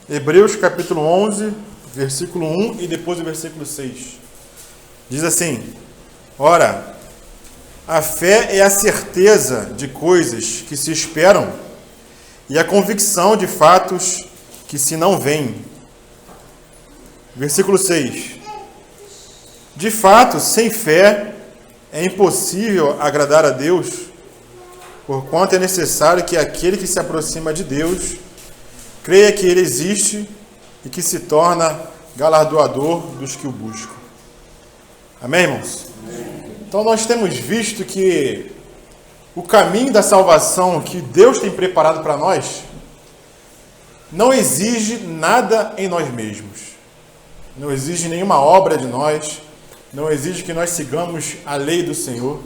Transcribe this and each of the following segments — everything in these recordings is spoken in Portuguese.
Hebreus capítulo 11, versículo 1 e depois o versículo 6. Diz assim: Ora, a fé é a certeza de coisas que se esperam e a convicção de fatos que se não veem. Versículo 6. De fato, sem fé é impossível agradar a Deus, porquanto é necessário que aquele que se aproxima de Deus creia que Ele existe e que se torna galardoador dos que o buscam. Amém, irmãos? Amém. Então nós temos visto que o caminho da salvação que Deus tem preparado para nós não exige nada em nós mesmos. Não exige nenhuma obra de nós. Não exige que nós sigamos a lei do Senhor.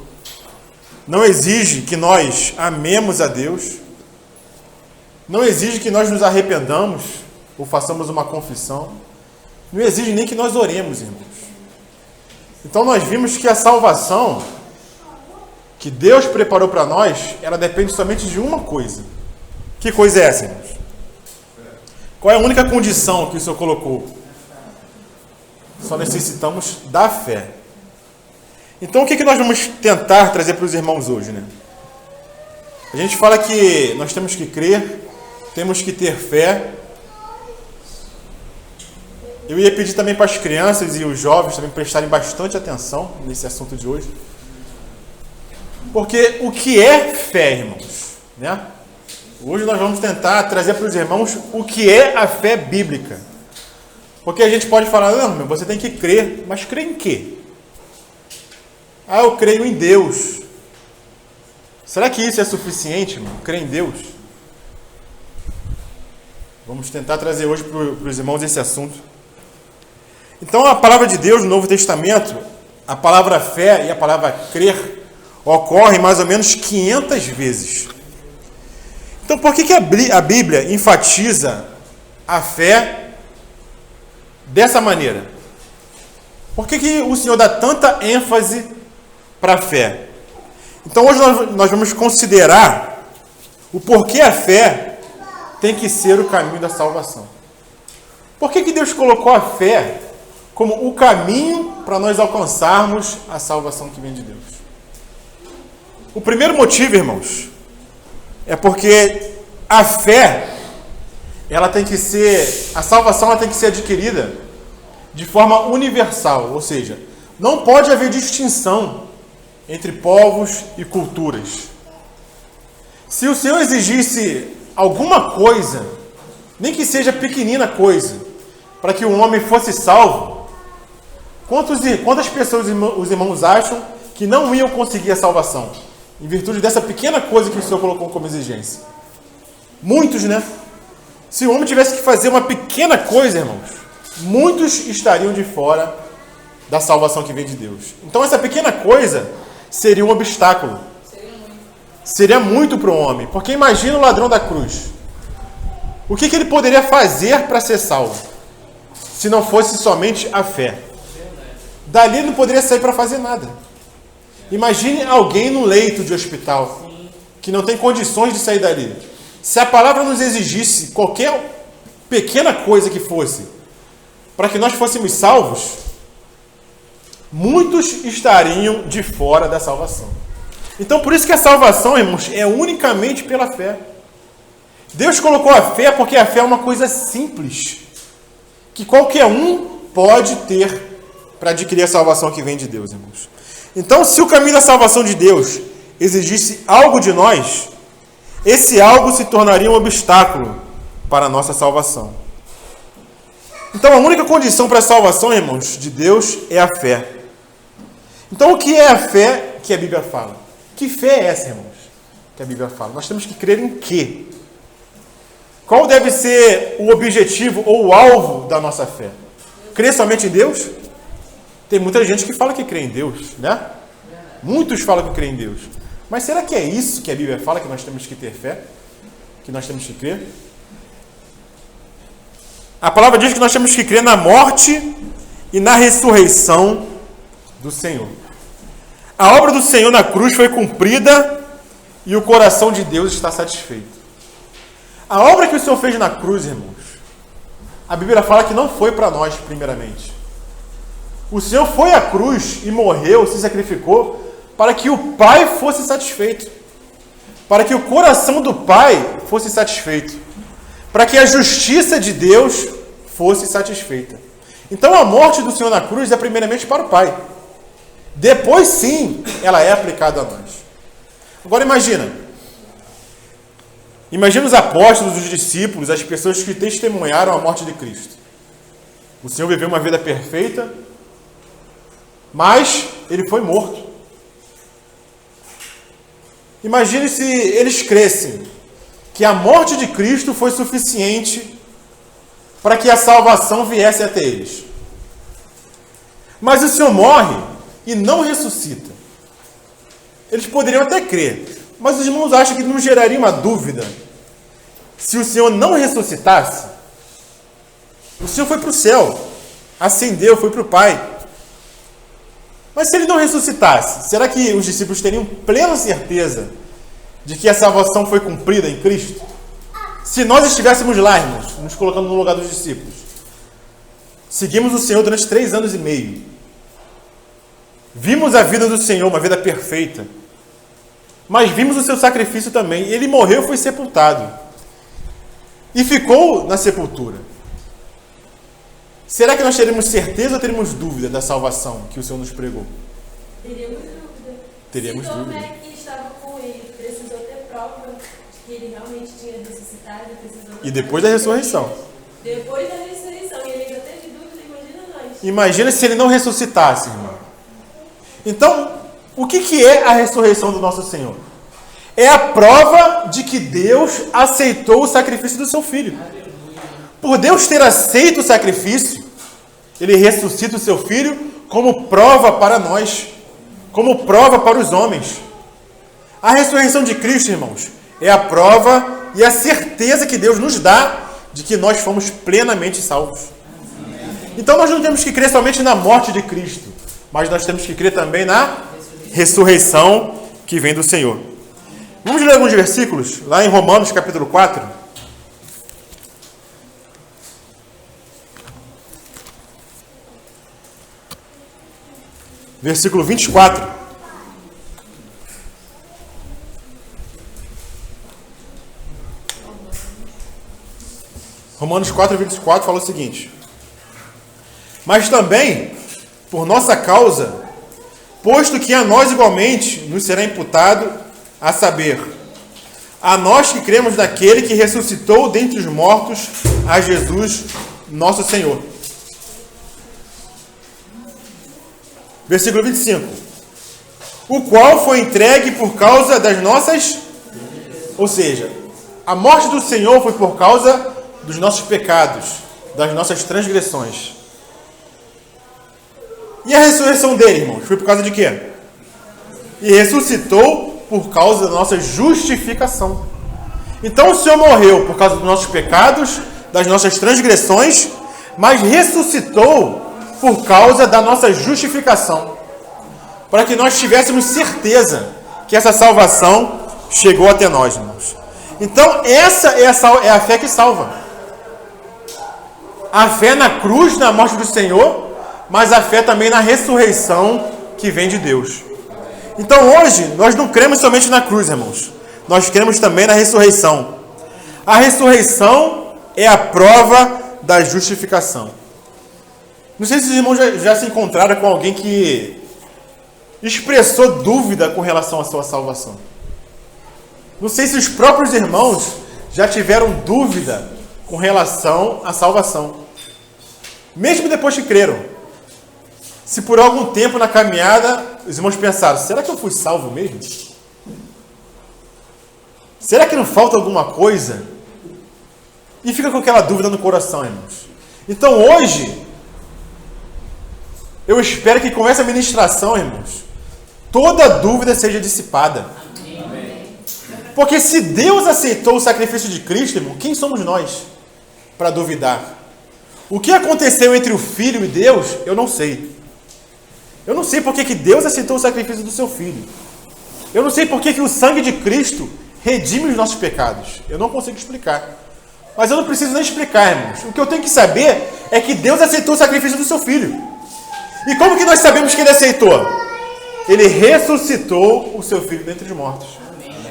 Não exige que nós amemos a Deus. Não exige que nós nos arrependamos ou façamos uma confissão. Não exige nem que nós oremos, irmãos. Então nós vimos que a salvação que Deus preparou para nós, ela depende somente de uma coisa. Que coisa é essa, irmãos? Qual é a única condição que o Senhor colocou? Só necessitamos da fé. Então o que nós vamos tentar trazer para os irmãos hoje, né? A gente fala que nós temos que crer, temos que ter fé. Eu ia pedir também para as crianças e os jovens também prestarem bastante atenção nesse assunto de hoje. Porque o que é fé, irmãos? Né? Hoje nós vamos tentar trazer para os irmãos o que é a fé bíblica. Porque a gente pode falar, não, você tem que crer, mas crer em quê? Ah, eu creio em Deus. Será que isso é suficiente, irmão? Crer em Deus? Vamos tentar trazer hoje para os irmãos esse assunto. Então, a palavra de Deus no Novo Testamento, a palavra fé e a palavra crer ocorrem mais ou menos 500 vezes. Então, por que a Bíblia enfatiza a fé dessa maneira? Por que o Senhor dá tanta ênfase para a fé? Então, hoje nós vamos considerar o porquê a fé tem que ser o caminho da salvação. Por que Deus colocou a fé como o caminho para nós alcançarmos a salvação que vem de Deus? O primeiro motivo, irmãos, é porque a fé, a salvação ela tem que ser adquirida de forma universal, ou seja, não pode haver distinção entre povos e culturas. Se o Senhor exigisse alguma coisa, nem que seja pequenina coisa, para que o homem fosse salvo, quantas pessoas os irmãos acham que não iam conseguir a salvação, em virtude dessa pequena coisa que o Senhor colocou como exigência? Muitos, né? Se o homem tivesse que fazer uma pequena coisa, irmãos, muitos estariam de fora da salvação que vem de Deus. Então essa pequena coisa seria um obstáculo. Seria muito para o homem. Porque imagina o ladrão da cruz. O que ele poderia fazer para ser salvo? Se não fosse somente a fé. Dali ele não poderia sair para fazer nada. Imagine alguém no leito de hospital que não tem condições de sair dali. Se a palavra nos exigisse qualquer pequena coisa que fosse para que nós fôssemos salvos, muitos estariam de fora da salvação. Então, por isso que a salvação, irmãos, é unicamente pela fé. Deus colocou a fé porque a fé é uma coisa simples, que qualquer um pode ter para adquirir a salvação que vem de Deus, irmãos. Então, se o caminho da salvação de Deus exigisse algo de nós, esse algo se tornaria um obstáculo para a nossa salvação. Então, a única condição para a salvação, irmãos, de Deus é a fé. Então, o que é a fé que a Bíblia fala? Que fé é essa, irmãos, que a Bíblia fala? Nós temos que crer em quê? Qual deve ser o objetivo ou o alvo da nossa fé? Crer somente em Deus? Tem muita gente que fala que crê em Deus, né? Muitos falam que crê em Deus. Mas será que é isso que a Bíblia fala, que nós temos que ter fé? Que nós temos que crer? A palavra diz que nós temos que crer na morte e na ressurreição do Senhor. A obra do Senhor na cruz foi cumprida e o coração de Deus está satisfeito. A obra que o Senhor fez na cruz, irmãos, a Bíblia fala que não foi para nós, primeiramente. O Senhor foi à cruz e morreu, se sacrificou, para que o Pai fosse satisfeito. Para que o coração do Pai fosse satisfeito. Para que a justiça de Deus fosse satisfeita. Então a morte do Senhor na cruz é primeiramente para o Pai. Depois sim, ela é aplicada a nós. Agora imagina os apóstolos, os discípulos, as pessoas que testemunharam a morte de Cristo. O Senhor viveu uma vida perfeita, mas ele foi morto. Imagine se eles crescem que a morte de Cristo foi suficiente para que a salvação viesse até eles. Mas o Senhor morre e não ressuscita. Eles poderiam até crer, mas os irmãos acham que não geraria uma dúvida se o Senhor não ressuscitasse? O Senhor foi para o céu, ascendeu, foi para o Pai. Mas se ele não ressuscitasse, será que os discípulos teriam plena certeza de que a salvação foi cumprida em Cristo? Se nós estivéssemos lá, irmãos, nos colocando no lugar dos discípulos, seguimos o Senhor durante 3 anos e meio, vimos a vida do Senhor, uma vida perfeita, mas vimos o seu sacrifício também. Ele morreu e foi sepultado, e ficou na sepultura. Será que nós teremos certeza ou teremos dúvida da salvação que o Senhor nos pregou? Teríamos dúvida. Teríamos se dúvida. Tomé que estava com ele precisou ter prova de que ele realmente tinha ressuscitado, E depois da ressurreição. Depois da ressurreição, e ele ainda teve dúvida, imagina nós. Imagina se ele não ressuscitasse, irmão. Então, o que é a ressurreição do nosso Senhor? É a prova de que Deus aceitou o sacrifício do seu Filho. Por Deus ter aceito o sacrifício, ele ressuscita o seu Filho como prova para nós, como prova para os homens. A ressurreição de Cristo, irmãos, é a prova e a certeza que Deus nos dá de que nós fomos plenamente salvos. Então nós não temos que crer somente na morte de Cristo, mas nós temos que crer também na ressurreição que vem do Senhor. Vamos ler alguns versículos, lá em Romanos capítulo 4. Versículo 24. Romanos 4, 24 fala o seguinte: mas também, por nossa causa, posto que a nós igualmente nos será imputado, a saber, a nós que cremos naquele que ressuscitou dentre os mortos, a Jesus, nosso Senhor. Versículo 25. O qual foi entregue por causa das nossas... Ou seja, a morte do Senhor foi por causa dos nossos pecados, das nossas transgressões. E a ressurreição dele, irmãos, foi por causa de quê? E ressuscitou por causa da nossa justificação. Então o Senhor morreu por causa dos nossos pecados, das nossas transgressões, mas ressuscitou por causa da nossa justificação, para que nós tivéssemos certeza que essa salvação chegou até nós, irmãos. Então, essa é a fé que salva. A fé na cruz, na morte do Senhor, mas a fé também na ressurreição que vem de Deus. Então, hoje, nós não cremos somente na cruz, irmãos. Nós cremos também na ressurreição. A ressurreição é a prova da justificação. Não sei se os irmãos já se encontraram com alguém que expressou dúvida com relação à sua salvação. Não sei se os próprios irmãos já tiveram dúvida com relação à salvação. Mesmo depois que creram. Se por algum tempo na caminhada os irmãos pensaram, será que eu fui salvo mesmo? Será que não falta alguma coisa? E fica com aquela dúvida no coração, irmãos. Então hoje, eu espero que com essa ministração, irmãos, toda dúvida seja dissipada. Porque se Deus aceitou o sacrifício de Cristo, irmão, quem somos nós para duvidar? O que aconteceu entre o Filho e Deus, eu não sei. Eu não sei porque que Deus aceitou o sacrifício do seu Filho. Eu não sei porque que o sangue de Cristo redime os nossos pecados. Eu não consigo explicar. Mas eu não preciso nem explicar, irmãos. O que eu tenho que saber é que Deus aceitou o sacrifício do seu filho. E como que nós sabemos que ele aceitou? Ele ressuscitou o seu filho dentre os mortos.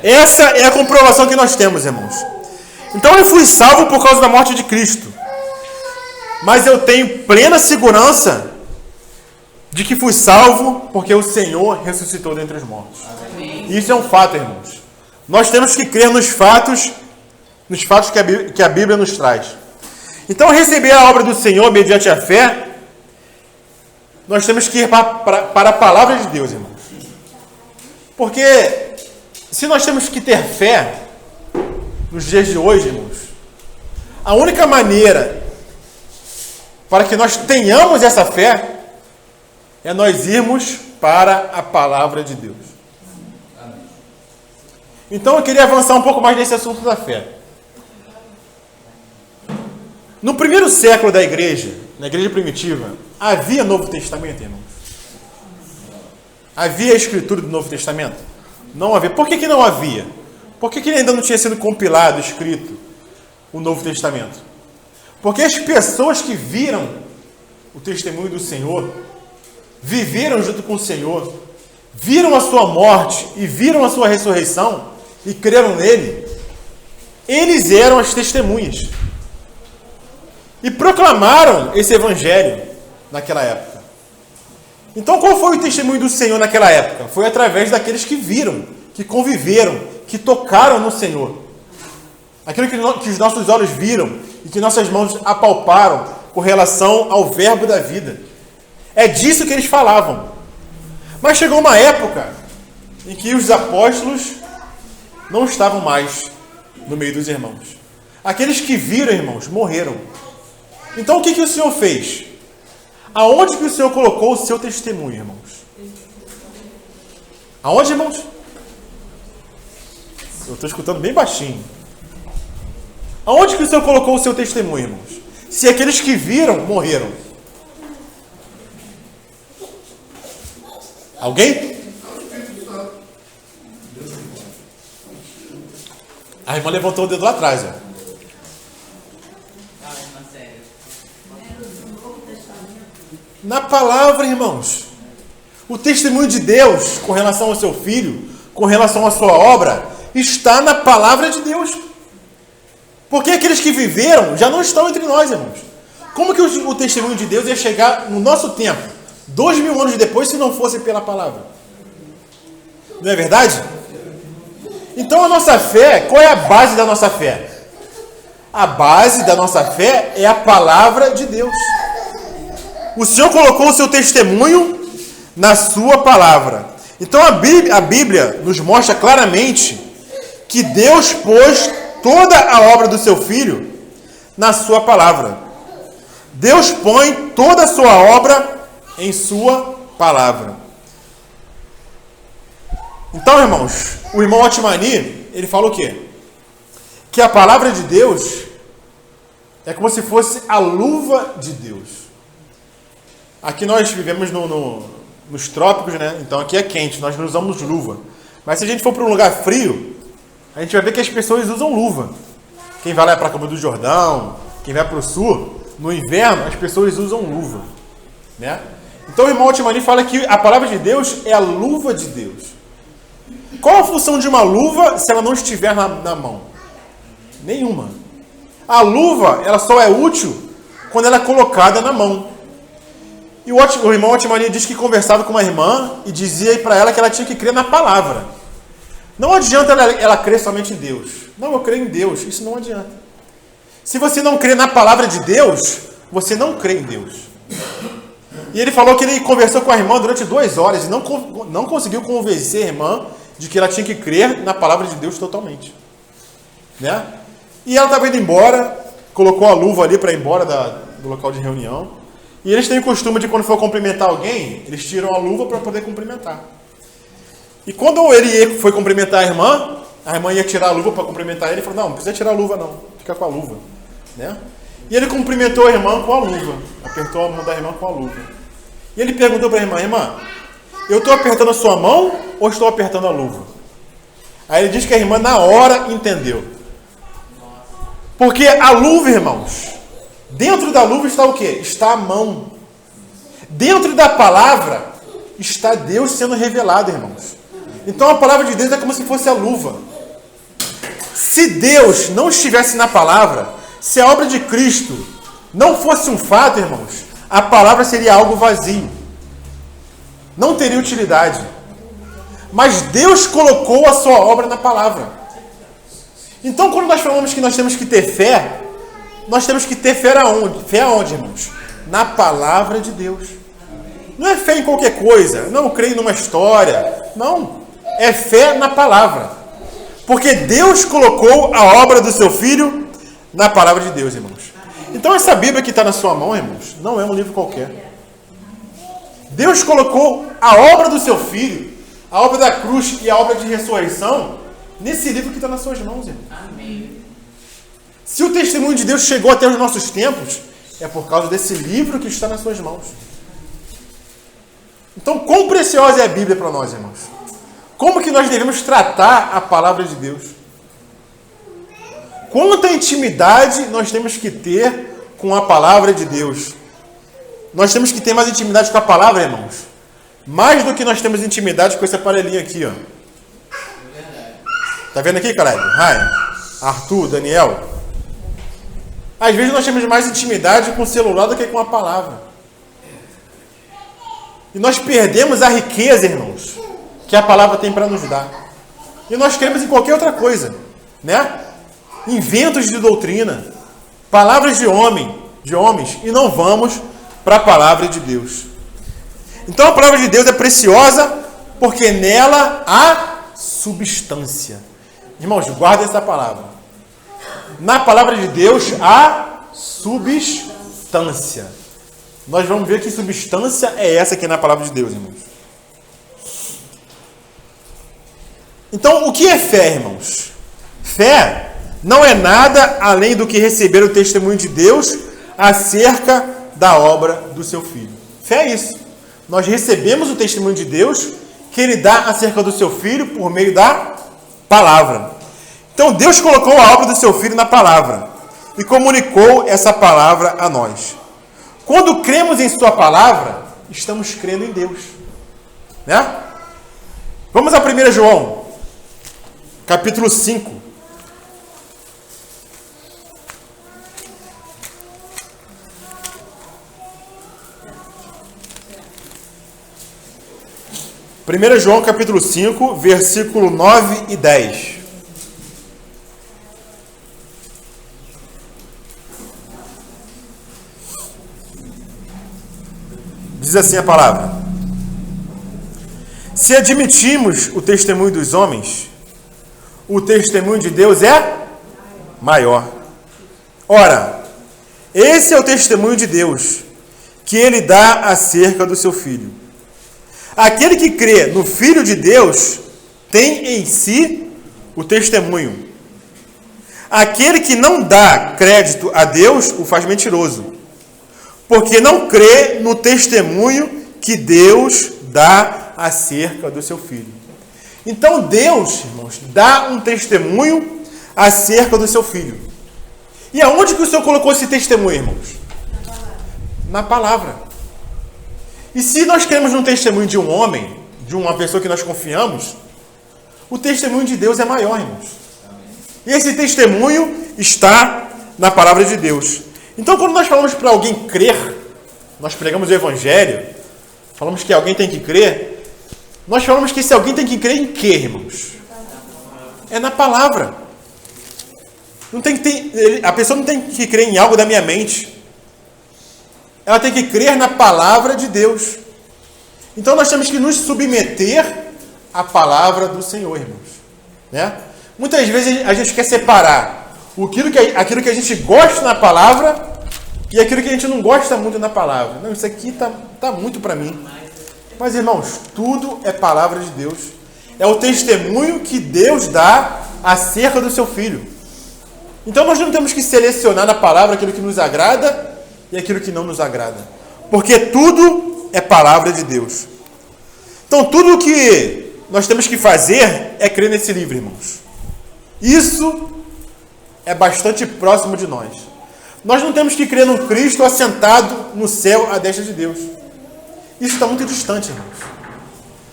Essa é a comprovação que nós temos, irmãos. Então eu fui salvo por causa da morte de Cristo. Mas eu tenho plena segurança de que fui salvo porque o Senhor ressuscitou dentre os mortos. Isso é um fato, irmãos. Nós temos que crer nos fatos que a Bíblia nos traz. Então, receber a obra do Senhor mediante a fé, nós temos que ir para a palavra de Deus, irmãos. Porque se nós temos que ter fé nos dias de hoje, irmãos, a única maneira para que nós tenhamos essa fé é nós irmos para a palavra de Deus. Então eu queria avançar um pouco mais nesse assunto da fé. No primeiro século da igreja, na igreja primitiva, havia Novo Testamento, irmãos? Havia a escritura do Novo Testamento? Não havia. Por que não havia? Por que ainda não tinha sido compilado, escrito o Novo Testamento? Porque as pessoas que viram o testemunho do Senhor, viveram junto com o Senhor, viram a sua morte e viram a sua ressurreição e creram nele, eles eram as testemunhas. E proclamaram esse evangelho naquela época. Então qual foi o testemunho do Senhor naquela época? Foi através daqueles que viram, que conviveram, que tocaram no Senhor. Aquilo que os nossos olhos viram e que nossas mãos apalparam com relação ao verbo da vida. É disso que eles falavam. Mas chegou uma época em que os apóstolos não estavam mais no meio dos irmãos. Aqueles que viram, irmãos, morreram. Então o que o Senhor fez? Aonde que o Senhor colocou o seu testemunho, irmãos? Aonde, irmãos? Eu estou escutando bem baixinho. Aonde que o Senhor colocou o seu testemunho, irmãos? Se aqueles que viram, morreram. Alguém? A irmã levantou o dedo lá atrás, ó. Na palavra, irmãos. O testemunho de Deus com relação ao seu filho, com relação à sua obra, está na palavra de Deus. Porque aqueles que viveram já não estão entre nós, irmãos. Como que o testemunho de Deus ia chegar no nosso tempo, 2000 anos depois, se não fosse pela palavra? Não é verdade? Então a nossa fé, qual é a base da nossa fé? A base da nossa fé é a palavra de Deus. O Senhor colocou o seu testemunho na sua palavra. Então a Bíblia nos mostra claramente que Deus pôs toda a obra do seu Filho na sua palavra. Deus põe toda a sua obra em sua palavra. Então, irmãos, o irmão Otmani, ele fala o quê? Que a palavra de Deus é como se fosse a luva de Deus. Aqui nós vivemos nos trópicos, né? Então aqui é quente, nós não usamos luva. Mas se a gente for para um lugar frio, a gente vai ver que as pessoas usam luva. Quem vai lá para a Campos do Jordão, quem vai para o sul, no inverno as pessoas usam luva, né? Então o irmão Otmani fala que a palavra de Deus é a luva de Deus. Qual a função de uma luva se ela não estiver na mão? Nenhuma. A luva, ela só é útil quando ela é colocada na mão. E o irmão Otmani diz que conversava com uma irmã e dizia para ela que ela tinha que crer na palavra. Não adianta ela crer somente em Deus. Não, eu creio em Deus. Isso não adianta. Se você não crê na palavra de Deus, você não crê em Deus. E ele falou que ele conversou com a irmã durante 2 horas e não conseguiu convencer a irmã de que ela tinha que crer na palavra de Deus totalmente. Né? E ela estava indo embora, colocou a luva ali para ir embora do local de reunião. E eles têm o costume de, quando for cumprimentar alguém, eles tiram a luva para poder cumprimentar. E quando ele foi cumprimentar a irmã ia tirar a luva para cumprimentar ele e falou: não precisa tirar a luva não, fica com a luva. Né? E ele cumprimentou a irmã com a luva, apertou a mão da irmã com a luva. E ele perguntou para a irmã: irmã, eu estou apertando a sua mão ou estou apertando a luva? Aí ele diz que a irmã na hora entendeu. Porque a luva, irmãos, dentro da luva está o quê? Está a mão. Dentro da palavra está Deus sendo revelado, irmãos. Então a palavra de Deus é como se fosse a luva. Se Deus não estivesse na palavra, se a obra de Cristo não fosse um fato, irmãos, a palavra seria algo vazio. Não teria utilidade. Mas Deus colocou a sua obra na palavra. Então, quando nós falamos que nós temos que ter fé, nós temos que ter fé aonde? Fé aonde, irmãos? Na palavra de Deus. Não é fé em qualquer coisa. Não, eu creio numa história. Não. É fé na palavra. Porque Deus colocou a obra do seu Filho na palavra de Deus, irmãos. Então, essa Bíblia que está na sua mão, irmãos, não é um livro qualquer. Deus colocou a obra do seu Filho, a obra da cruz e a obra de ressurreição, nesse livro que está nas suas mãos, irmão. Amém. Se o testemunho de Deus chegou até os nossos tempos, é por causa desse livro que está nas suas mãos. Então, quão preciosa é a Bíblia para nós, irmãos? Como que nós devemos tratar a palavra de Deus? Quanta intimidade nós temos que ter com a palavra de Deus? Nós temos que ter mais intimidade com a palavra, irmãos. Mais do que nós temos intimidade com esse aparelhinho aqui, ó. Tá vendo aqui, caralho? Ryan, Arthur, Daniel. Às vezes nós temos mais intimidade com o celular do que com a palavra. E nós perdemos a riqueza, irmãos, que a palavra tem para nos dar. E nós queremos em qualquer outra coisa, né? Inventos de doutrina, palavras de homens, e não vamos para a palavra de Deus. Então a palavra de Deus é preciosa porque nela há substância. Irmãos, guarda essa palavra. Na palavra de Deus há substância. Nós vamos ver que substância é essa aqui na palavra de Deus, irmãos. Então, o que é fé, irmãos? Fé não é nada além do que receber o testemunho de Deus acerca da obra do seu Filho. Fé é isso. Nós recebemos o testemunho de Deus que Ele dá acerca do seu Filho por meio da palavra. Então, Deus colocou a obra do seu Filho na palavra e comunicou essa palavra a nós. Quando cremos em sua palavra, estamos crendo em Deus. Né? Vamos a 1 João, capítulo 5. Primeiro João, capítulo 5, versículo 9 e 10. Diz assim a palavra: se admitimos o testemunho dos homens, o testemunho de Deus é maior. Ora, esse é o testemunho de Deus, que Ele dá acerca do seu Filho. Aquele que crê no Filho de Deus tem em si o testemunho. Aquele que não dá crédito a Deus o faz mentiroso, porque não crê no testemunho que Deus dá acerca do seu Filho. Então Deus, irmãos, dá um testemunho acerca do seu Filho. E aonde que o Senhor colocou esse testemunho, irmãos? Na palavra. E se nós queremos um testemunho de um homem, de uma pessoa que nós confiamos, o testemunho de Deus é maior, irmãos. E esse testemunho está na palavra de Deus. Então, quando nós falamos para alguém crer, nós pregamos o Evangelho, falamos que alguém tem que crer, nós falamos que esse alguém tem que crer em quê, irmãos? É na palavra. Não tem que ter, a pessoa não tem que crer em algo da minha mente. Ela tem que crer na palavra de Deus. Então nós temos que nos submeter à palavra do Senhor, irmãos. Né? Muitas vezes a gente quer separar aquilo que a gente gosta na palavra e aquilo que a gente não gosta muito na palavra. Não, isso aqui tá muito para mim. Mas, irmãos, tudo é palavra de Deus. É o testemunho que Deus dá acerca do seu Filho. Então nós não temos que selecionar na palavra aquilo que nos agrada e aquilo que não nos agrada. Porque tudo é palavra de Deus. Então, tudo o que nós temos que fazer é crer nesse livro, irmãos. Isso é bastante próximo de nós. Nós não temos que crer num Cristo assentado no céu à destra de Deus. Isso está muito distante, irmãos.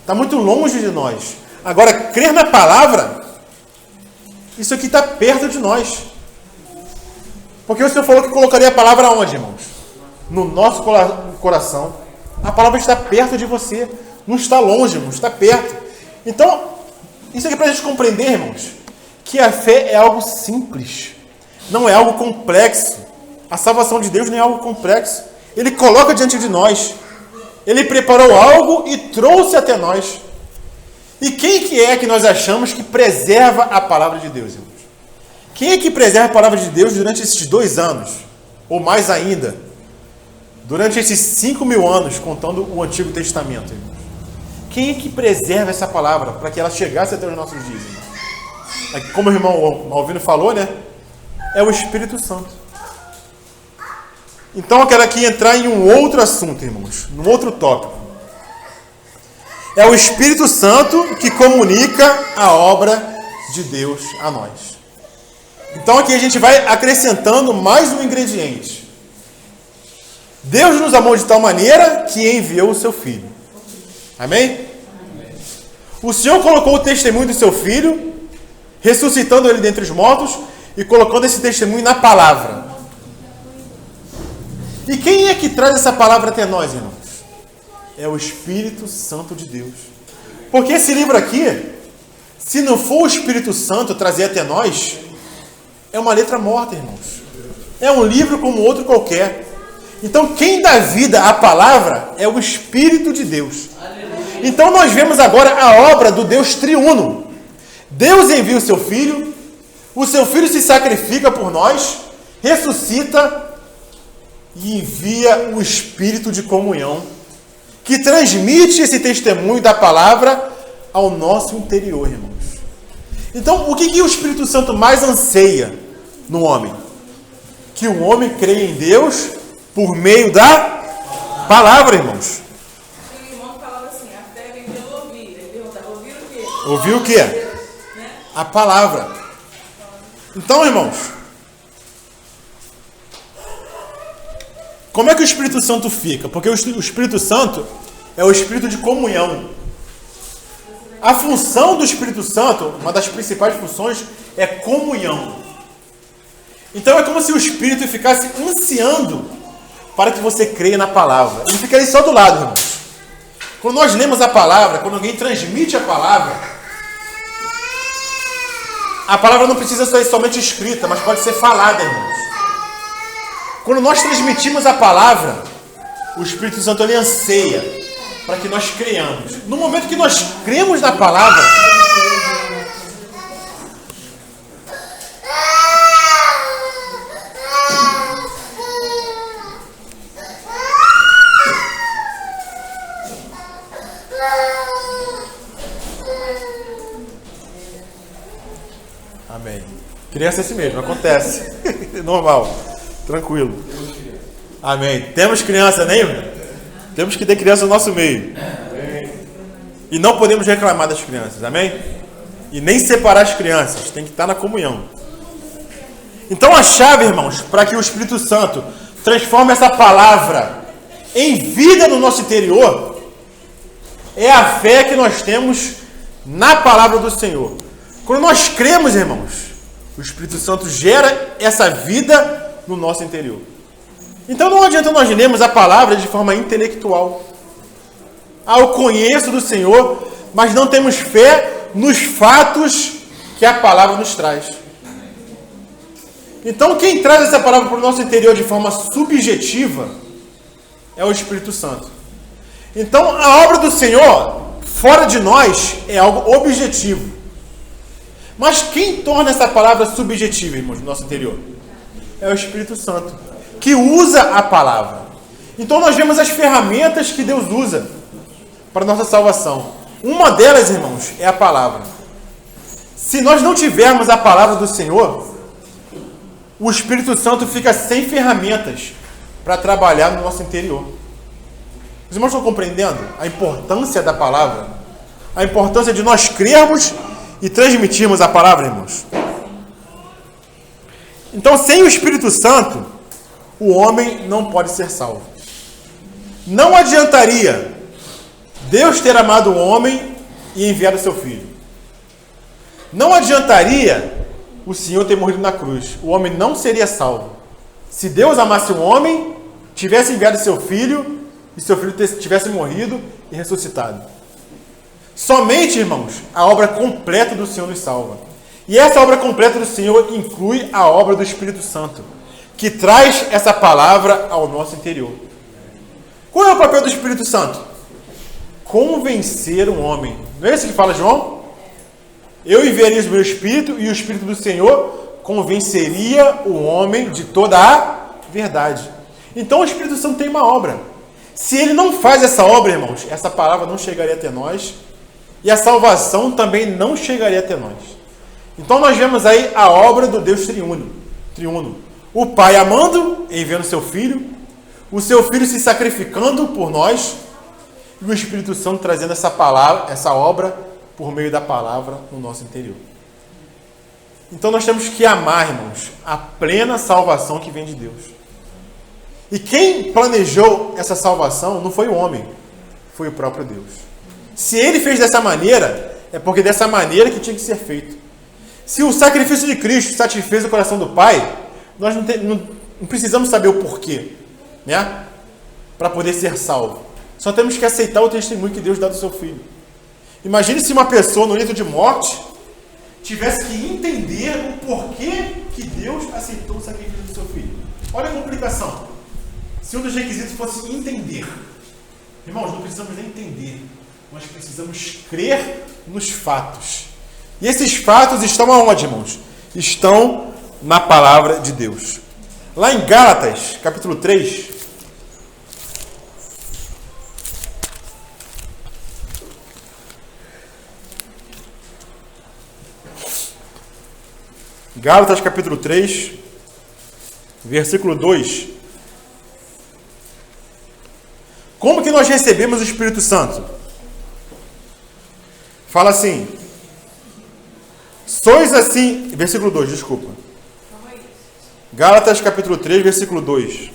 Está muito longe de nós. Agora, crer na palavra, isso aqui está perto de nós. Porque o Senhor falou que colocaria a palavra onde, irmãos? No nosso coração. A palavra está perto de você. Não está longe, irmãos. Está perto. Então, isso aqui é para a gente compreender, irmãos, que a fé é algo simples. Não é algo complexo. A salvação de Deus não é algo complexo. Ele coloca diante de nós. Ele preparou algo e trouxe até nós. E quem que é que nós achamos que preserva a palavra de Deus, irmãos? Quem é que preserva a palavra de Deus durante esses 2 anos? Ou mais ainda, durante esses 5.000 anos, contando o Antigo Testamento, irmãos? Quem é que preserva essa palavra para que ela chegasse até os nossos dias, irmãos? Como o irmão Malvino falou, né? É o Espírito Santo. Então eu quero aqui entrar em um outro assunto, irmãos, num outro tópico. É o Espírito Santo que comunica a obra de Deus a nós. Então aqui a gente vai acrescentando mais um ingrediente. Deus nos amou de tal maneira que enviou o seu Filho. Amém? O Senhor colocou o testemunho do seu Filho, ressuscitando ele dentre os mortos e colocando esse testemunho na palavra. E quem é que traz essa palavra até nós, irmãos? É o Espírito Santo de Deus. Porque esse livro aqui, se não for o Espírito Santo trazer até nós, é uma letra morta, irmãos. É um livro como outro qualquer. Então, quem dá vida à palavra é o Espírito de Deus. Então, nós vemos agora a obra do Deus triuno. Deus envia o seu Filho se sacrifica por nós, ressuscita e envia o Espírito de comunhão, que transmite esse testemunho da palavra ao nosso interior, irmãos. Então, o que o Espírito Santo mais anseia no homem? Que o homem creia em Deus por meio da palavra, irmãos. O irmão falava assim, a fé vem pelo ouvir. Ele perguntava, ouvir o quê? Ouvir o quê? A palavra. Então, irmãos, como é que o Espírito Santo fica? Porque o Espírito Santo é o Espírito de comunhão. A função do Espírito Santo, uma das principais funções, é comunhão. Então é como se o Espírito ficasse ansiando para que você creia na palavra. Ele fica ali só do lado, irmãos. Quando nós lemos a palavra, quando alguém transmite a palavra não precisa ser somente escrita, mas pode ser falada, irmãos. Quando nós transmitimos a palavra, o Espírito Santo ele anseia para que nós creiamos. No momento que nós cremos na palavra, amém. Criança é assim mesmo, acontece. Normal. Tranquilo. Amém. Temos criança, né? Temos que ter criança no nosso meio. E não podemos reclamar das crianças. Amém? E nem separar as crianças. Tem que estar na comunhão. Então a chave, irmãos, para que o Espírito Santo transforme essa palavra em vida no nosso interior, é a fé que nós temos na palavra do Senhor. Quando nós cremos, irmãos, o Espírito Santo gera essa vida no nosso interior. Então não adianta nós lermos a palavra de forma intelectual. Eu conheço do Senhor, mas não temos fé nos fatos que a palavra nos traz. Então quem traz essa palavra para o nosso interior de forma subjetiva é o Espírito Santo. Então a obra do Senhor, fora de nós, é algo objetivo. Mas quem torna essa palavra subjetiva, irmãos, no nosso interior? É o Espírito Santo, que usa a palavra. Então nós vemos as ferramentas que Deus usa para a nossa salvação. Uma delas, irmãos, é a palavra. Se nós não tivermos a palavra do Senhor, o Espírito Santo fica sem ferramentas para trabalhar no nosso interior. Os irmãos estão compreendendo a importância da palavra? A importância de nós crermos e transmitirmos a palavra, irmãos? Então, sem o Espírito Santo, o homem não pode ser salvo. Não adiantaria Deus ter amado o homem e enviado o seu Filho. Não adiantaria o Senhor ter morrido na cruz. O homem não seria salvo. Se Deus amasse o homem, tivesse enviado seu Filho, e seu Filho tivesse morrido e ressuscitado. Somente, irmãos, a obra completa do Senhor nos salva. E essa obra completa do Senhor inclui a obra do Espírito Santo, que traz essa palavra ao nosso interior. Qual é o papel do Espírito Santo? Convencer o homem. Não é isso que fala João? Eu enviaria o meu Espírito e o Espírito do Senhor convenceria o homem de toda a verdade. Então o Espírito Santo tem uma obra. Se ele não faz essa obra, irmãos, essa palavra não chegaria até nós e a salvação também não chegaria até nós. Então nós vemos aí a obra do Deus triuno. O Pai amando, enviando seu Filho, o seu Filho se sacrificando por nós e o Espírito Santo trazendo essa palavra, essa obra por meio da palavra no nosso interior. Então nós temos que amar, irmãos, a plena salvação que vem de Deus. E quem planejou essa salvação não foi o homem, foi o próprio Deus. Se ele fez dessa maneira, é porque dessa maneira que tinha que ser feito. Se o sacrifício de Cristo satisfez o coração do Pai, nós não precisamos saber o porquê, né? Para poder ser salvo. Só temos que aceitar o testemunho que Deus dá do seu Filho. Imagine se uma pessoa no leito de morte tivesse que entender o porquê que Deus aceitou o sacrifício do seu Filho. Olha a complicação. Se um dos requisitos fosse entender. Irmãos, não precisamos nem entender. Nós precisamos crer nos fatos. E esses fatos estão aonde, irmãos? Estão na palavra de Deus. Lá em Gálatas, capítulo 3. Gálatas, capítulo 3, versículo 2. Como que nós recebemos o Espírito Santo? Fala assim. Sois assim... Versículo 2, desculpa. Gálatas, capítulo 3, versículo 2.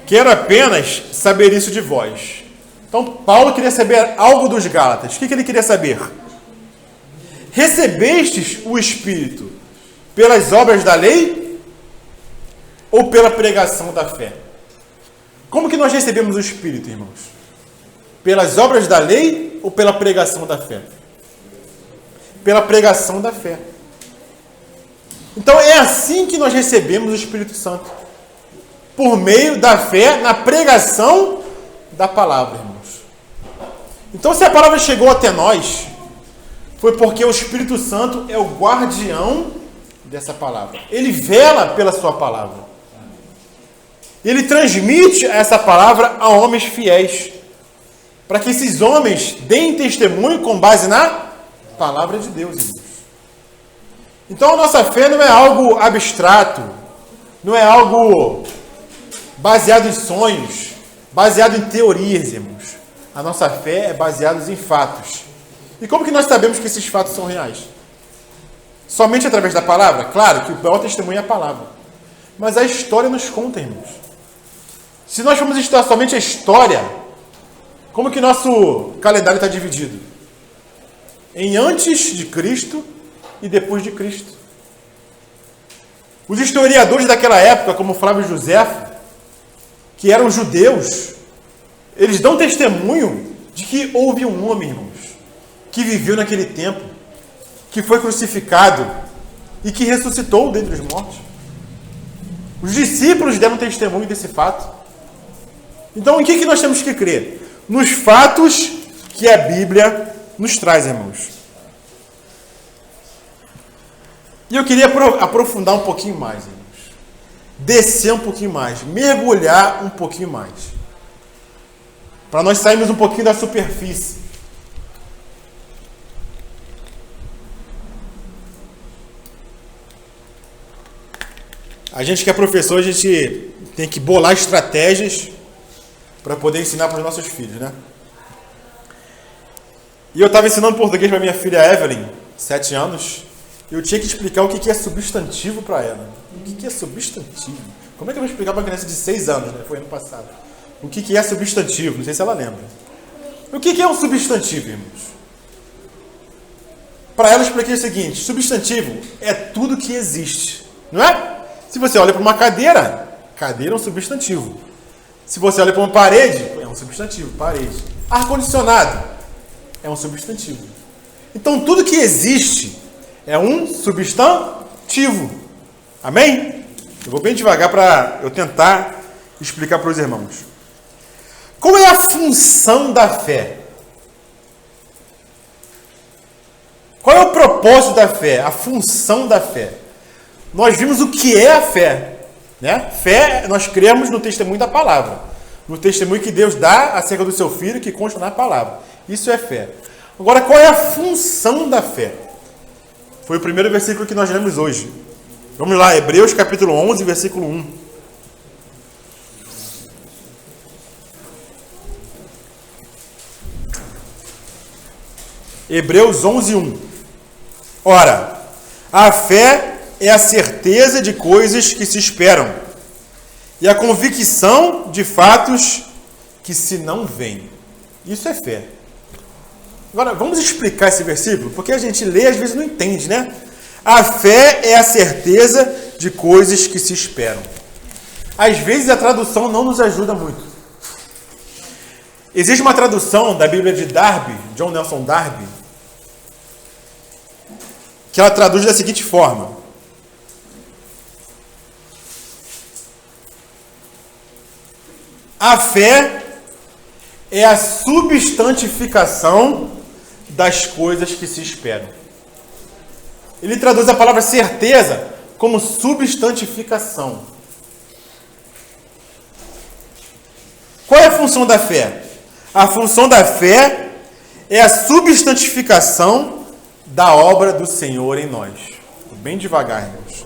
Quero apenas saber isso de vós. Então, Paulo queria saber algo dos Gálatas. O que ele queria saber? Recebestes o Espírito pelas obras da lei ou pela pregação da fé? Como que nós recebemos o Espírito, irmãos? Pelas obras da lei ou pela pregação da fé? Pela pregação da fé. Então é assim que nós recebemos o Espírito Santo. Por meio da fé na pregação da palavra, irmãos. Então se a palavra chegou até nós, foi porque o Espírito Santo é o guardião dessa palavra. Ele vela pela sua palavra. Ele transmite essa palavra a homens fiéis, para que esses homens deem testemunho com base na palavra de Deus, irmãos. Então a nossa fé não é algo abstrato, não é algo baseado em sonhos, baseado em teorias, irmãos. A nossa fé é baseada em fatos. E como que nós sabemos que esses fatos são reais? Somente através da palavra? Claro que o maior testemunho é a palavra. Mas a história nos conta, irmãos. Se nós formos estudar somente a história, como que nosso calendário está dividido? Em antes de Cristo e depois de Cristo. Os historiadores daquela época, como Flávio Josefo, que eram judeus, eles dão testemunho de que houve um homem, irmãos, que viveu naquele tempo, que foi crucificado e que ressuscitou dentre os mortos. Os discípulos deram testemunho desse fato. Então, em que nós temos que crer? Nos fatos que a Bíblia nos traz, irmãos. E eu queria aprofundar um pouquinho mais, irmãos. Descer um pouquinho mais, mergulhar um pouquinho mais. Para nós sairmos um pouquinho da superfície. A gente que é professor, a gente tem que bolar estratégias para poder ensinar para os nossos filhos, né? E eu estava ensinando português para minha filha Evelyn, 7 anos, e eu tinha que explicar o que é substantivo para ela. O que é substantivo? Como é que eu vou explicar para uma criança de 6 anos, né? Foi ano passado. O que é substantivo? Não sei se ela lembra. O que é um substantivo, irmãos? Para ela eu expliquei o seguinte: substantivo é tudo que existe, não é? Se você olha para uma cadeira, cadeira é um substantivo. Se você olha para uma parede, é um substantivo, parede. Ar-condicionado é um substantivo. Então tudo que existe é um substantivo. Amém? Eu vou bem devagar para eu tentar explicar para os irmãos. Qual é a função da fé? Qual é o propósito da fé? A função da fé? Nós vimos o que é a fé, né? Fé, nós cremos no testemunho da palavra, no testemunho que Deus dá acerca do seu Filho, que consta na palavra. Isso é fé. Agora, qual é a função da fé? Foi o primeiro versículo que nós lemos hoje. Vamos lá, Hebreus capítulo 11, versículo 1. Hebreus 11, 1. Ora, a fé é a certeza de coisas que se esperam e a convicção de fatos que se não veem. Isso é fé. Agora, vamos explicar esse versículo, porque a gente lê e às vezes não entende, né? A fé é a certeza de coisas que se esperam. Às vezes a tradução não nos ajuda muito. Existe uma tradução da Bíblia de Darby, John Nelson Darby, que ela traduz da seguinte forma: a fé é a substantificação das coisas que se esperam. Ele traduz a palavra certeza como substantificação. Qual é a função da fé? A função da fé é a substantificação da obra do Senhor em nós. Bem devagar, irmãos.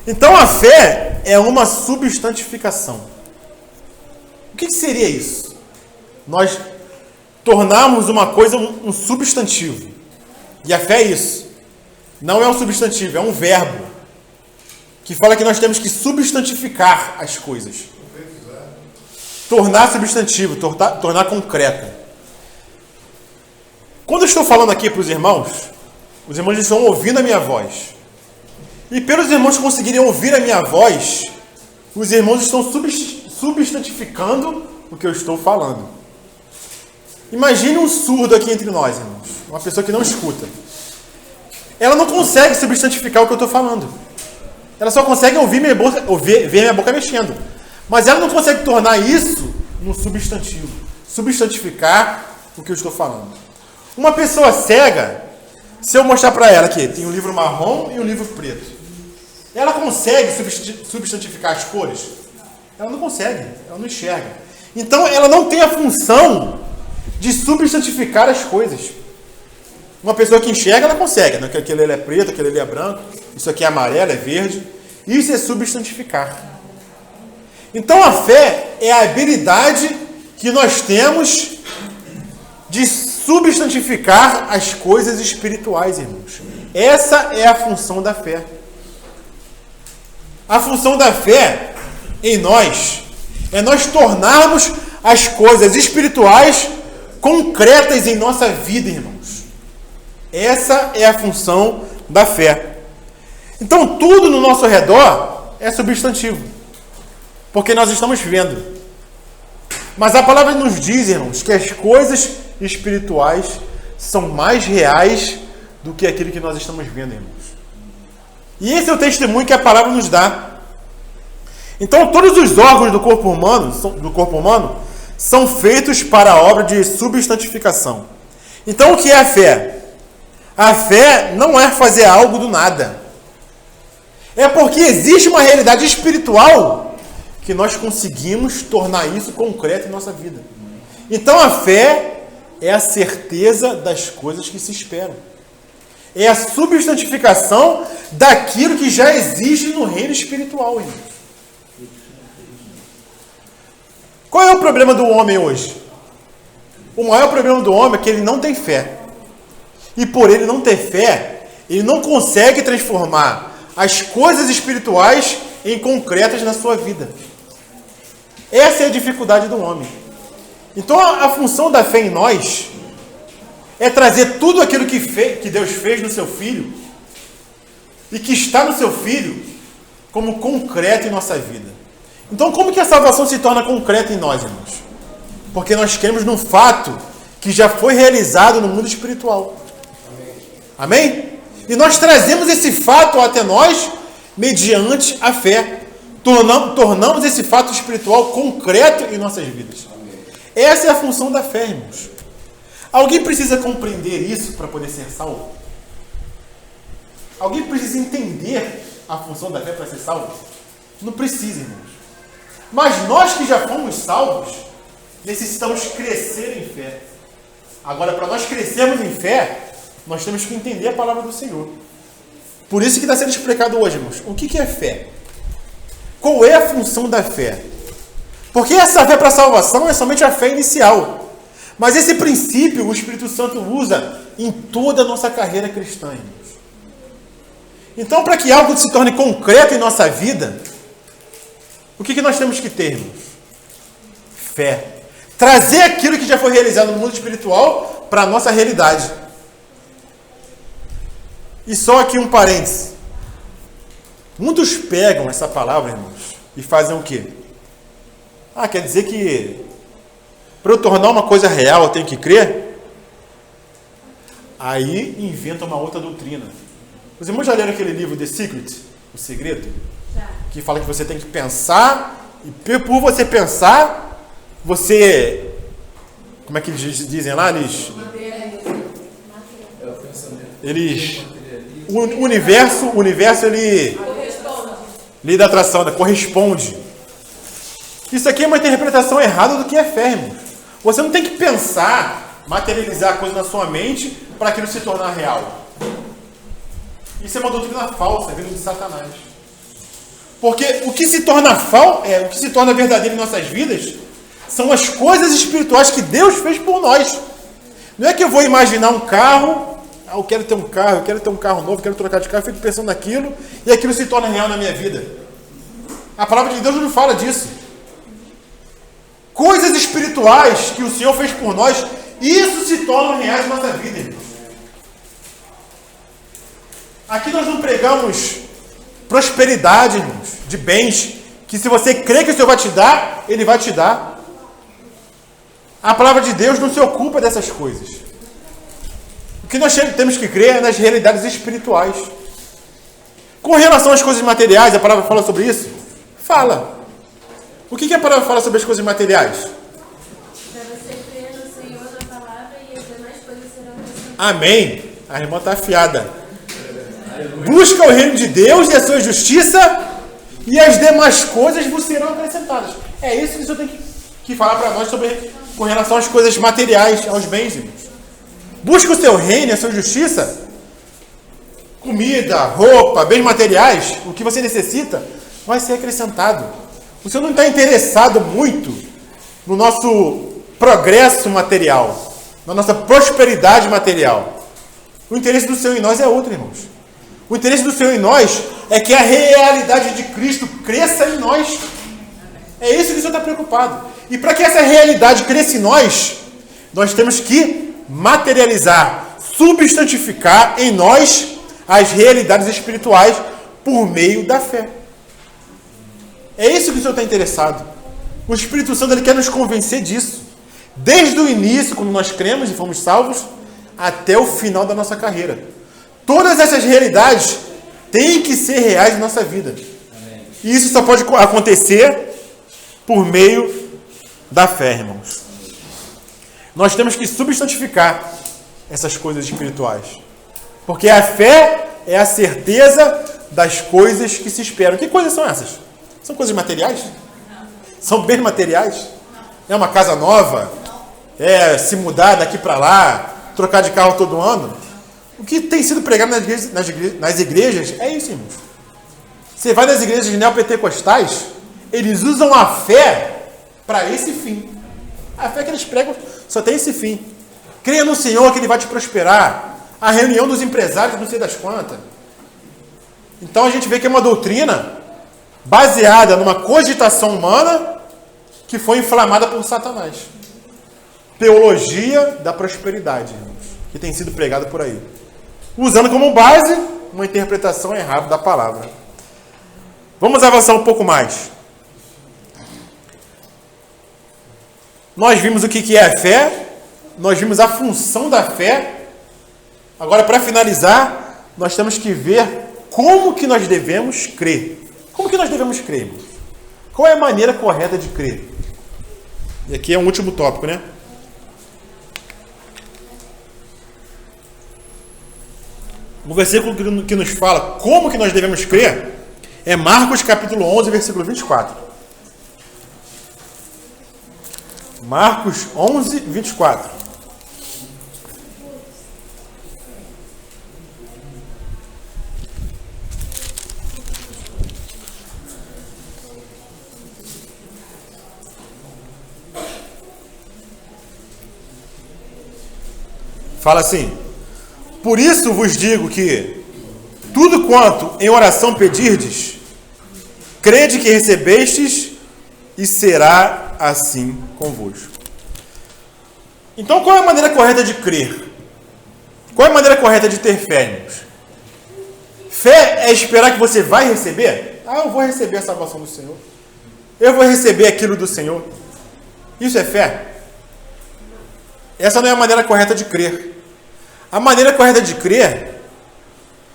Então a fé é uma substantificação. O que seria isso? Nós tornarmos uma coisa um substantivo. E a fé é isso. Não é um substantivo, é um verbo que fala que nós temos que substantificar as coisas. Tornar substantivo, tornar concreta. Quando eu estou falando aqui para os irmãos estão ouvindo a minha voz. E pelos irmãos conseguirem ouvir a minha voz, os irmãos estão substantificando o que eu estou falando. Imagine um surdo aqui entre nós, irmãos. Uma pessoa que não escuta. Ela não consegue substantificar o que eu estou falando. Ela só consegue ouvir ver minha boca mexendo. Mas ela não consegue tornar isso num substantivo. Substantificar o que eu estou falando. Uma pessoa cega, se eu mostrar para ela que tem um livro marrom e um livro preto, ela consegue substantificar as cores? Ela não consegue, ela não enxerga. Então ela não tem a função de substantificar as coisas. Uma pessoa que enxerga, ela consegue. Né? Aquele ali é preto, aquele ali é branco, isso aqui é amarelo, é verde. Isso é substantificar. Então a fé é a habilidade que nós temos de substantificar as coisas espirituais, irmãos. Essa é a função da fé. A função da fé em nós é nós tornarmos as coisas espirituais concretas em nossa vida, irmãos. Essa é a função da fé. Então tudo no nosso redor é substantivo, porque nós estamos vendo. Mas a palavra nos diz, irmãos, que as coisas espirituais são mais reais do que aquilo que nós estamos vendo, irmãos. E esse é o testemunho que a palavra nos dá. Então, todos os órgãos do corpo humano são feitos para a obra de substantificação. Então, o que é a fé? A fé não é fazer algo do nada. É porque existe uma realidade espiritual que nós conseguimos tornar isso concreto em nossa vida. Então a fé é a certeza das coisas que se esperam. É a substantificação daquilo que já existe no reino espiritual, irmãos. Qual é o problema do homem hoje? O maior problema do homem é que ele não tem fé. E por ele não ter fé, ele não consegue transformar as coisas espirituais em concretas na sua vida. Essa é a dificuldade do homem. Então a função da fé em nós é trazer tudo aquilo que Deus fez no seu Filho e que está no seu Filho como concreto em nossa vida. Então como que a salvação se torna concreta em nós, irmãos? Porque nós cremos num fato que já foi realizado no mundo espiritual. Amém? E nós trazemos esse fato até nós mediante a fé. Tornamos esse fato espiritual concreto em nossas vidas. Essa é a função da fé, irmãos. Alguém precisa compreender isso para poder ser salvo? Alguém precisa entender a função da fé para ser salvo? Não precisa, irmãos. Mas nós que já fomos salvos, necessitamos crescer em fé. Agora, para nós crescermos em fé, nós temos que entender a palavra do Senhor. Por isso que está sendo explicado hoje, irmãos. O que é fé? Qual é a função da fé? Porque essa fé para a salvação é somente a fé inicial. Mas esse princípio o Espírito Santo usa em toda a nossa carreira cristã, irmãos. Então, para que algo se torne concreto em nossa vida, o que nós temos que ter, irmãos? Fé. Trazer aquilo que já foi realizado no mundo espiritual para a nossa realidade. E só aqui um parênteses. Muitos pegam essa palavra, irmãos, e fazem o quê? Quer dizer que para eu tornar uma coisa real eu tenho que crer? Aí inventa uma outra doutrina. Os irmãos já leram aquele livro The Secret, O Segredo? Já. Que fala que você tem que pensar, e por você pensar, você... Como é que eles dizem lá? O universo, ele... Lei da atração, corresponde. Isso aqui é uma interpretação errada do que é fé, irmãos. Você não tem que pensar, materializar a coisa na sua mente para aquilo se tornar real. Isso é uma doutrina falsa, vindo de Satanás. Porque o que se torna o que se torna verdadeiro em nossas vidas são as coisas espirituais que Deus fez por nós. Não é que eu vou imaginar um carro, eu quero ter um carro novo, quero trocar de carro, eu fico pensando naquilo e aquilo se torna real na minha vida. A palavra de Deus não fala disso. Coisas espirituais que o Senhor fez por nós, isso se torna reais na nossa vida, irmãos. Aqui nós não pregamos prosperidade, irmãos, de bens, que se você crê que o Senhor vai te dar, Ele vai te dar. A palavra de Deus não se ocupa dessas coisas. O que nós temos que crer é nas realidades espirituais. Com relação às coisas materiais, a palavra fala sobre isso? Fala. O que a palavra fala sobre as coisas materiais? Para você crer no Senhor, na palavra, e as demais coisas serão acrescentadas. Amém. A irmã está afiada. Busca o reino de Deus e a sua justiça, e as demais coisas vos serão acrescentadas. É isso que o Senhor tem que falar para nós com relação às coisas materiais, aos bens, irmãos. Busca o seu reino e a sua justiça. Comida, roupa, bens materiais, o que você necessita, vai ser acrescentado. O Senhor não está interessado muito no nosso progresso material, na nossa prosperidade material. O interesse do Senhor em nós é outro, irmãos. O interesse do Senhor em nós é que a realidade de Cristo cresça em nós. É isso que o Senhor está preocupado. E para que essa realidade cresça em nós, nós temos que materializar, substantificar em nós as realidades espirituais por meio da fé. É isso que o Senhor está interessado. O Espírito Santo ele quer nos convencer disso. Desde o início, quando nós cremos e fomos salvos, até o final da nossa carreira. Todas essas realidades têm que ser reais em nossa vida. Amém. E isso só pode acontecer por meio da fé, irmãos. Nós temos que substantificar essas coisas espirituais. Porque a fé é a certeza das coisas que se esperam. Que coisas são essas? São coisas materiais? São bens materiais? É uma casa nova? É se mudar daqui para lá? Trocar de carro todo ano? O que tem sido pregado nas igrejas é isso, irmãos. Você vai nas igrejas neopentecostais, eles usam a fé para esse fim. A fé que eles pregam Só tem esse fim. Creia no Senhor que Ele vai te prosperar. A reunião dos empresários, não sei das quantas. Então a gente vê que é uma doutrina baseada numa cogitação humana que foi inflamada por Satanás. Teologia da prosperidade, irmãos, que tem sido pregada por aí. Usando como base uma interpretação errada da palavra. Vamos avançar um pouco mais. Nós vimos o que é a fé, nós vimos a função da fé. Agora, para finalizar, nós temos que ver como que nós devemos crer. Como que nós devemos crer, irmãos? Qual é a maneira correta de crer? E aqui é um último tópico, né? O versículo que nos fala como que nós devemos crer é Marcos capítulo 11, versículo 24. Marcos 11, 24. Fala assim: por isso vos digo que tudo quanto em oração pedirdes, crede que recebestes e será assim convosco. Então, qual é a maneira correta de crer? Qual é a maneira correta de ter fé, irmãos? Fé é esperar que você vai receber? Ah, eu vou receber a salvação do Senhor. Eu vou receber aquilo do Senhor. Isso é fé? Essa não é a maneira correta de crer. A maneira correta de crer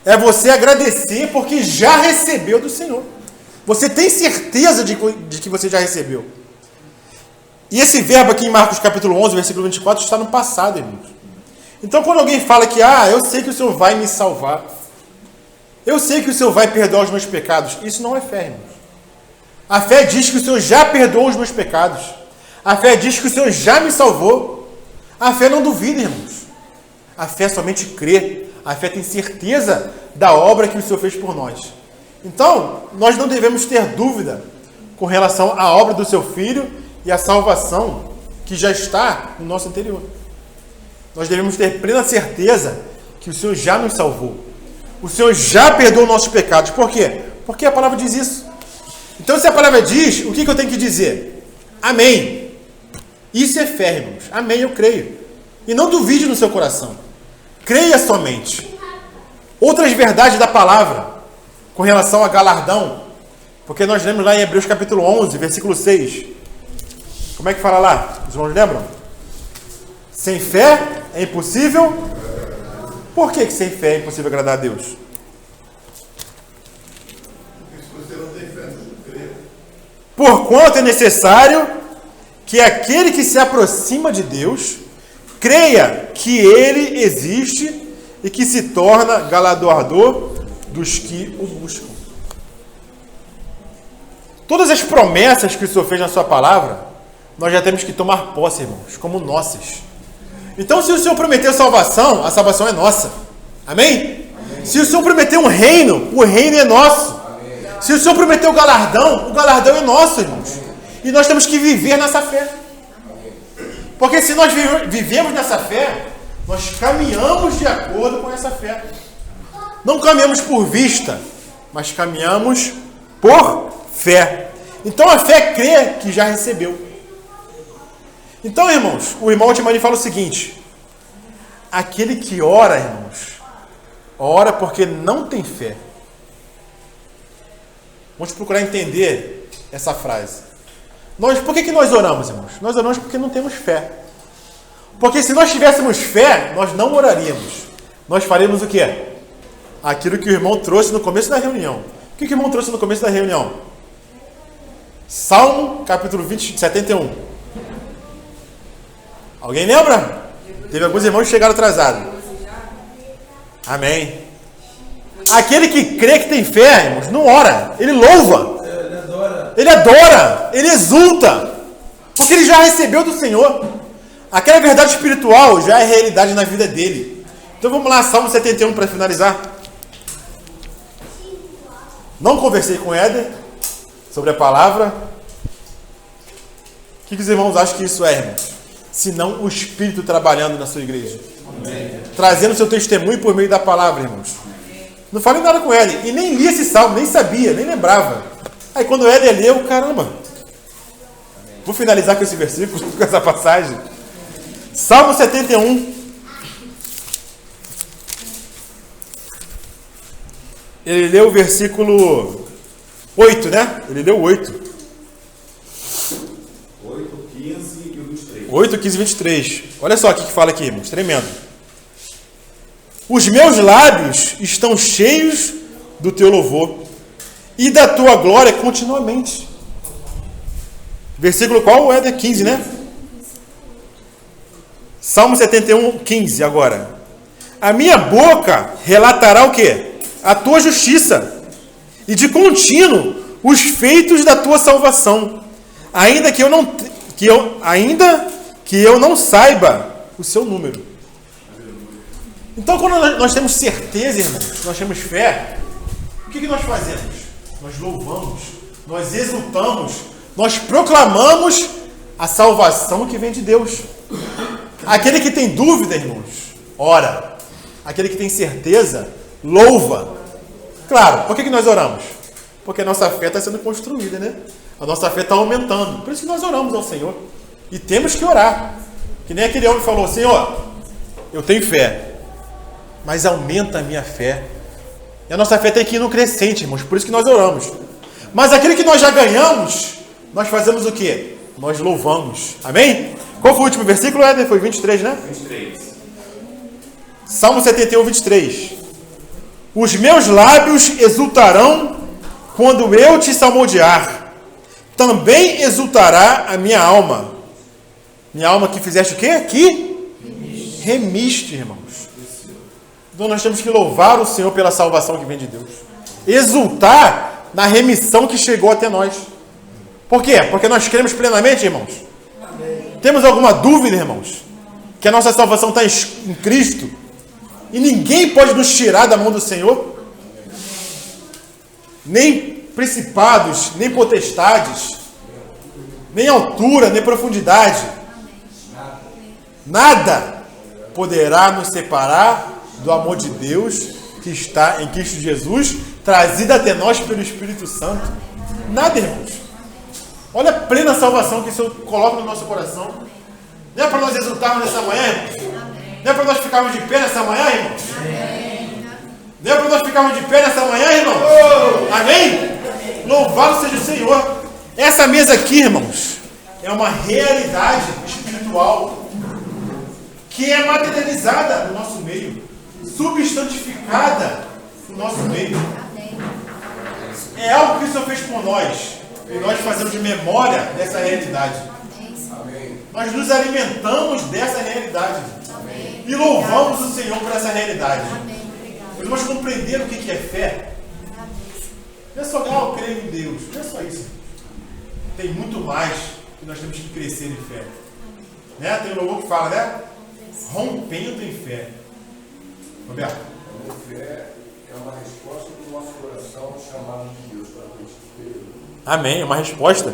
é você agradecer porque já recebeu do Senhor. Você tem certeza de que você já recebeu. E esse verbo aqui em Marcos capítulo 11, versículo 24, está no passado, irmãos. Então, quando alguém fala que, eu sei que o Senhor vai me salvar, eu sei que o Senhor vai perdoar os meus pecados, isso não é fé, irmãos. A fé diz que o Senhor já perdoou os meus pecados. A fé diz que o Senhor já me salvou. A fé não duvida, irmãos. A fé somente crê. A fé tem certeza da obra que o Senhor fez por nós. Então, nós não devemos ter dúvida com relação à obra do seu Filho e à salvação que já está no nosso interior. Nós devemos ter plena certeza que o Senhor já nos salvou. O Senhor já perdoou nossos pecados. Por quê? Porque a palavra diz isso. Então, se a palavra diz, o que eu tenho que dizer? Amém. Isso é fé, irmãos. Amém, eu creio. E não duvide no seu coração. Creia somente. Outras verdades da palavra com relação a galardão. Porque nós lemos lá em Hebreus capítulo 11, versículo 6. Como é que fala lá? Os irmãos lembram? Sem fé é impossível. Por que sem fé é impossível agradar a Deus? Porquanto é necessário que aquele que se aproxima de Deus creia que Ele existe e que se torna galardoador dos que o buscam. Todas as promessas que o Senhor fez na sua palavra, nós já temos que tomar posse, irmãos, como nossas. Então, se o Senhor prometeu salvação, a salvação é nossa. Amém? Amém. Se o Senhor prometeu um reino, o reino é nosso. Amém. Se o Senhor prometeu o galardão é nosso, irmãos. Amém. E nós temos que viver nessa fé. Porque se nós vivemos nessa fé, nós caminhamos de acordo com essa fé. Não caminhamos por vista, mas caminhamos por fé. Então a fé crê que já recebeu. Então, irmãos, o irmão Timani fala o seguinte: aquele que ora, irmãos, ora porque não tem fé. Vamos procurar entender essa frase. Por que nós oramos, irmãos? Nós oramos porque não temos fé. Porque se nós tivéssemos fé, nós não oraríamos. Nós faremos o quê? Aquilo que o irmão trouxe no começo da reunião. O que o irmão trouxe no começo da reunião? Salmo, capítulo 71. Alguém lembra? Teve alguns irmãos que chegaram atrasados. Amém. Aquele que crê que tem fé, irmãos, não ora. Ele louva. Ele adora, ele exulta, porque ele já recebeu do Senhor. Aquela verdade espiritual já é realidade na vida dele. Então vamos lá, Salmo 71 para finalizar. Não conversei com Éder sobre a palavra. O que os irmãos acham que isso é, irmãos? senão o Espírito trabalhando na sua igreja. Amém. Trazendo seu testemunho por meio da palavra, irmãos. Não falei nada com ele. E nem li esse salmo, nem sabia, nem lembrava. Aí quando ele leu, caramba. Vou finalizar com esse versículo, com essa passagem. Salmo 71. Ele leu o versículo 8, né? Ele leu 8. 8, 15 e 23. 8, 15 e 23. Olha só o que fala aqui, irmãos. Tremendo. Os meus lábios estão cheios do teu louvor e da tua glória continuamente. Versículo qual? É 15, né? Salmo 71, 15 agora. A minha boca relatará o quê? A tua justiça, e de contínuo os feitos da tua salvação, ainda que eu não saiba o seu número. Então, quando nós temos certeza, irmãos, nós temos fé, o que nós fazemos? Nós louvamos, nós exultamos, nós proclamamos a salvação que vem de Deus. Aquele que tem dúvida, irmãos, ora. Aquele que tem certeza, louva. Claro, por que nós oramos? Porque a nossa fé está sendo construída, né? A nossa fé está aumentando. Por isso que nós oramos ao Senhor. E temos que orar. Que nem aquele homem falou: Senhor, eu tenho fé, mas aumenta a minha fé. E a nossa fé tem que ir no crescente, irmãos. Por isso que nós oramos. Mas aquele que nós já ganhamos, nós fazemos o quê? Nós louvamos. Amém? Qual foi o último versículo, Éder? Foi 23, né? 23. Salmo 71, 23. Os meus lábios exultarão quando eu te salmodiar. Também exultará a minha alma. Minha alma que fizeste o quê? Que remiste, irmãos. Então nós temos que louvar o Senhor pela salvação que vem de Deus. Exultar na remissão que chegou até nós. Por quê? Porque nós cremos plenamente, irmãos. Temos alguma dúvida, irmãos? Que a nossa salvação está em Cristo? E ninguém pode nos tirar da mão do Senhor? Nem principados, nem potestades, nem altura, nem profundidade. Nada poderá nos separar do amor de Deus que está em Cristo Jesus, trazido até nós pelo Espírito Santo. Nada, irmãos. Olha a plena salvação que o Senhor coloca no nosso coração. Não é para nós exultarmos nessa manhã, irmãos? Não é para nós ficarmos de pé nessa manhã, irmãos? Não é para nós ficarmos de pé nessa manhã, irmãos? Amém? Louvado seja o Senhor. Essa mesa aqui, irmãos, é uma realidade espiritual que é materializada no nosso meio, substantificada no nosso meio. É algo que o Senhor fez por nós e nós fazemos de memória dessa realidade. Nós nos alimentamos dessa realidade. E louvamos o Senhor por essa realidade. Nós compreender o que é fé. Não é só, eu creio em Deus. Não é só isso. Tem muito mais que nós temos que crescer em fé. Né? Tem um louvor que fala, né? Rompendo em fé. Roberto? A fé é uma resposta do nosso coração chamado de Deus para a gente. Amém. É uma resposta.